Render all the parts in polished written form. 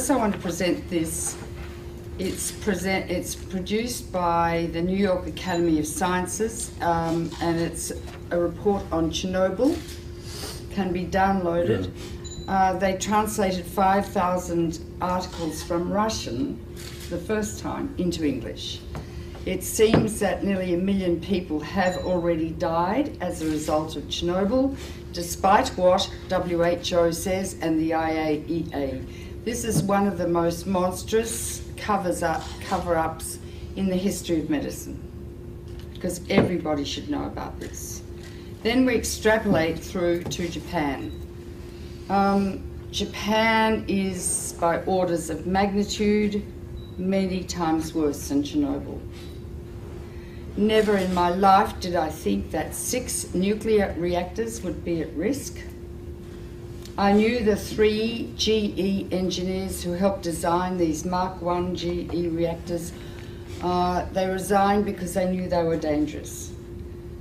first I want to present this. It's produced by the New York Academy of Sciences, and it's a report on Chernobyl. Can be downloaded. Yeah. They translated 5,000 articles from Russian the first time into English. It seems that nearly 1 million people have already died as a result of Chernobyl, despite what WHO says and the IAEA. This is one of the most monstrous cover-ups in the history of medicine, because everybody should know about this. Then we extrapolate through to Japan. Japan is, by orders of magnitude, many times worse than Chernobyl. Never in my life did I think that 6 nuclear reactors would be at risk. I knew the 3 GE engineers who helped design these Mark I GE reactors. They resigned because they knew they were dangerous.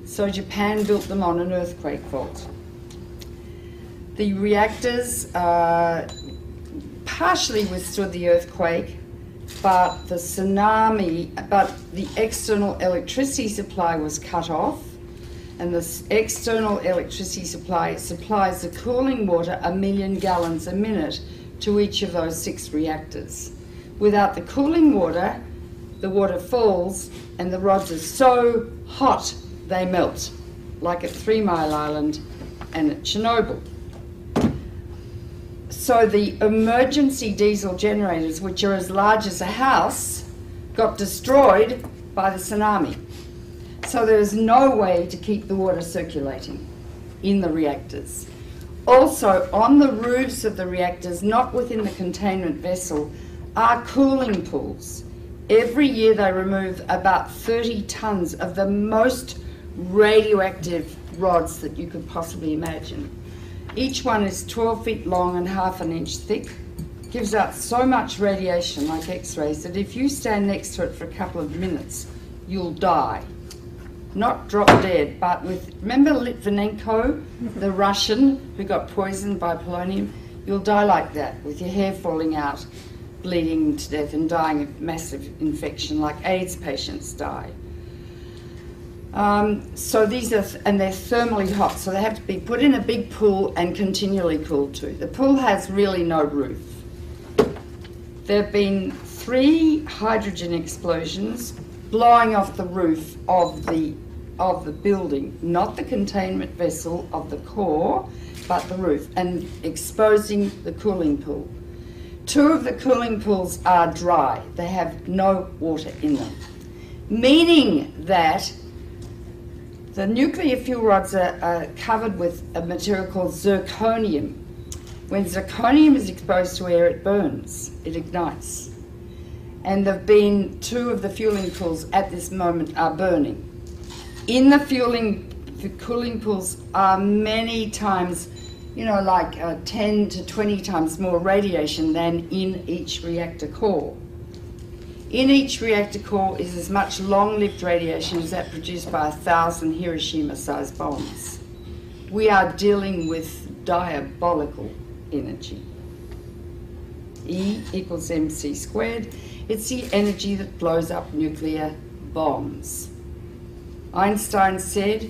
So Japan built them on an earthquake fault. The reactors partially withstood the earthquake, but the external electricity supply was cut off, and the external electricity supply supplies the cooling water 1 million gallons a minute to each of those 6 reactors. Without the cooling water, the water falls and the rods are so hot they melt, like at 3 Mile Island and at Chernobyl. So the emergency diesel generators, which are as large as a house, got destroyed by the tsunami. So there is no way to keep the water circulating in the reactors. Also, on the roofs of the reactors, not within the containment vessel, are cooling pools. Every year they remove about 30 tons of the most radioactive rods that you could possibly imagine. Each one is 12 feet long and ½ an inch thick. Gives out so much radiation, like X-rays, that if you stand next to it for a couple of minutes, you'll die. Not drop dead, but with, remember Litvinenko, the Russian who got poisoned by polonium? You'll die like that, with your hair falling out, bleeding to death and dying of massive infection, like AIDS patients die. So these are, and they're thermally hot, so they have to be put in a big pool and continually cooled too. The pool has really no roof. There have been 3 hydrogen explosions blowing off the roof of the building, not the containment vessel of the core, but the roof, and exposing the cooling pool. 2 of the cooling pools are dry. They have no water in them, meaning that the nuclear fuel rods are covered with a material called zirconium. When zirconium is exposed to air, it burns, it ignites. And there have been 2 of the fueling pools at this moment are burning. In the cooling pools are many times, like 10 to 20 times more radiation than in each reactor core. In each reactor core is as much long-lived radiation as that produced by 1,000 Hiroshima-sized bombs. We are dealing with diabolical energy. E equals mc squared. It's the energy that blows up nuclear bombs. Einstein said,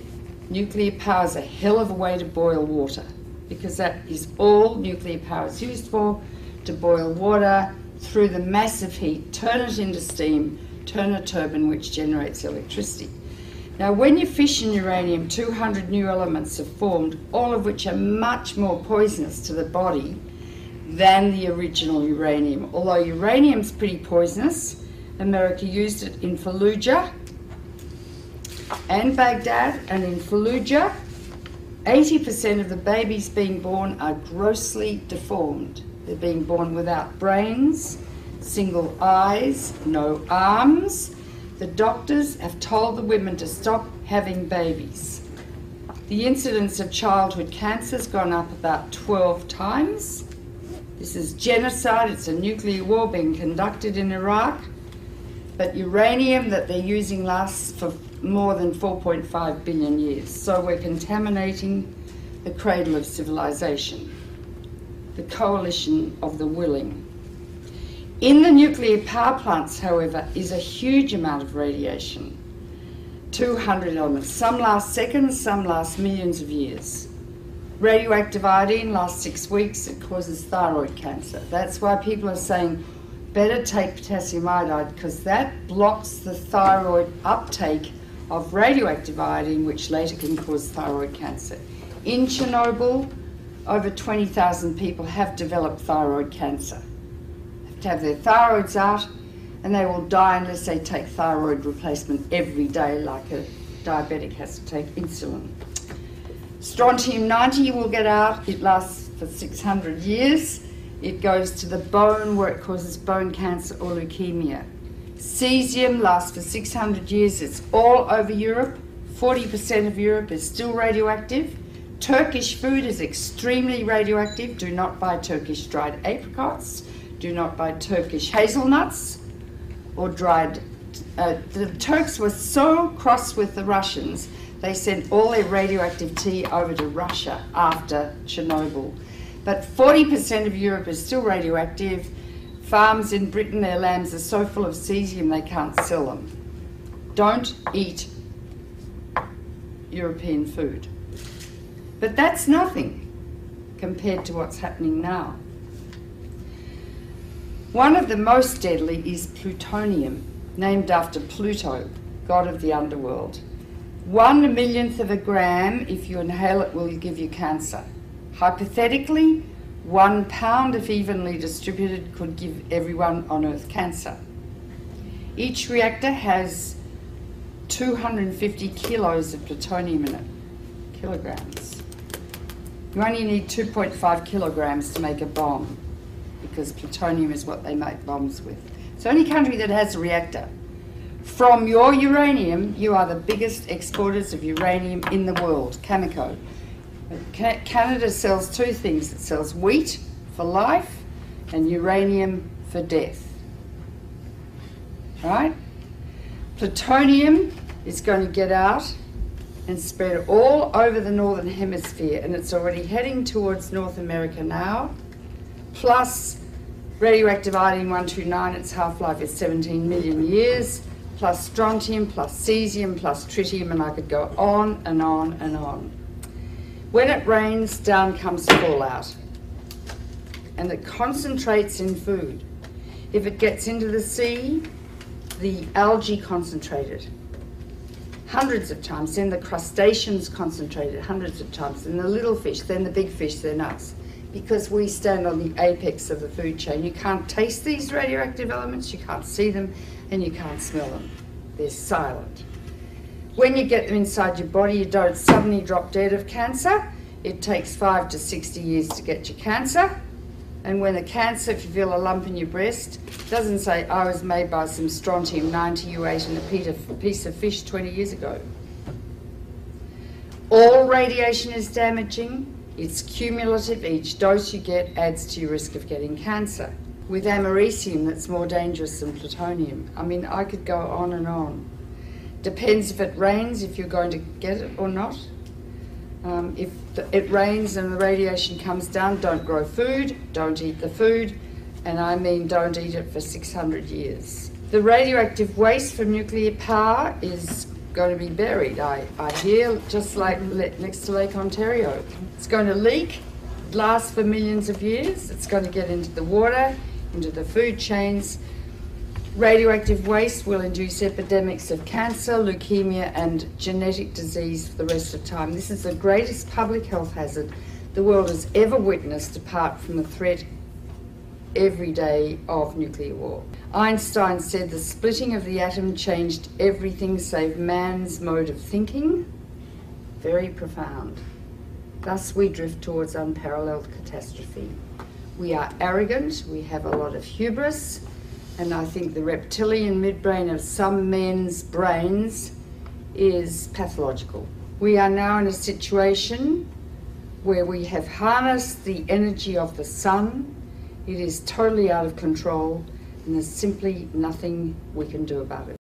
nuclear power is a hell of a way to boil water, because that is all nuclear power is used for, to boil water through the massive heat, turn it into steam, turn a turbine which generates electricity. Now, when you fission uranium, 200 new elements are formed, all of which are much more poisonous to the body than the original uranium. Although uranium's pretty poisonous, America used it in Fallujah and Baghdad, and in Fallujah, 80% of the babies being born are grossly deformed. They're being born without brains, single eyes, no arms. The doctors have told the women to stop having babies. The incidence of childhood cancer has gone up about 12 times. This is genocide. It's a nuclear war being conducted in Iraq. But uranium that they're using lasts for more than 4.5 billion years. So we're contaminating the cradle of civilization, the coalition of the willing. In the nuclear power plants, however, is a huge amount of radiation. 200 elements. Some last seconds, some last millions of years. Radioactive iodine lasts 6 weeks. It causes thyroid cancer. That's why people are saying better take potassium iodide, because that blocks the thyroid uptake of radioactive iodine, which later can cause thyroid cancer. In Chernobyl, over 20,000 people have developed thyroid cancer. They have to have their thyroids out, and they will die unless they take thyroid replacement every day, like a diabetic has to take insulin. Strontium-90 will get out. It lasts for 600 years. It goes to the bone, where it causes bone cancer or leukemia. Cesium lasts for 600 years. It's all over Europe. 40% of Europe is still radioactive. Turkish food is extremely radioactive. Do not buy Turkish dried apricots. Do not buy Turkish hazelnuts or dried... the Turks were so cross with the Russians, they sent all their radioactive tea over to Russia after Chernobyl. But 40% of Europe is still radioactive. Farms in Britain, their lambs are so full of cesium they can't sell them. Don't eat European food. But that's nothing compared to what's happening now. One of the most deadly is plutonium, named after Pluto, god of the underworld. 1/1,000,000th of a gram, if you inhale it, will give you cancer. Hypothetically, 1 pound, if evenly distributed, could give everyone on Earth cancer. Each reactor has 250 kilos of plutonium in it, kilograms. You only need 2.5 kilograms to make a bomb, because plutonium is what they make bombs with. It's the only country that has a reactor. From your uranium, you are the biggest exporters of uranium in the world, Cameco. Canada sells two things. It sells wheat for life and uranium for death. Right? Plutonium is going to get out and spread all over the northern hemisphere, and it's already heading towards North America now. Plus radioactive iodine-129, its half-life is 17 million years, plus strontium, plus cesium, plus tritium, and I could go on and on and on. When it rains, down comes fallout, and it concentrates in food. If it gets into the sea, the algae concentrated hundreds of times, then the crustaceans concentrated hundreds of times, then the little fish, then the big fish, then us. Because we stand on the apex of the food chain. You can't taste these radioactive elements, you can't see them, and you can't smell them. They're silent. When you get them inside your body, you don't suddenly drop dead of cancer. It takes 5 to 60 years to get your cancer. And when the cancer, if you feel a lump in your breast, doesn't say, I was made by some strontium-90 you ate in a piece of fish 20 years ago. All radiation is damaging. It's cumulative. Each dose you get adds to your risk of getting cancer. With americium, that's more dangerous than plutonium. I mean, I could go on and on. Depends if it rains, if you're going to get it or not. If it rains and the radiation comes down, don't grow food, don't eat the food, and I mean don't eat it for 600 years. The radioactive waste from nuclear power is going to be buried, I hear, just like next to Lake Ontario. It's going to leak, last for millions of years. It's going to get into the water, into the food chains. Radioactive waste will induce epidemics of cancer, leukemia, and genetic disease for the rest of time. This is the greatest public health hazard the world has ever witnessed, apart from the threat every day of nuclear war. Einstein said the splitting of the atom changed everything save man's mode of thinking. Very profound. Thus we drift towards unparalleled catastrophe. We are arrogant, we have a lot of hubris, and I think the reptilian midbrain of some men's brains is pathological. We are now in a situation where we have harnessed the energy of the sun. It is totally out of control, and there's simply nothing we can do about it.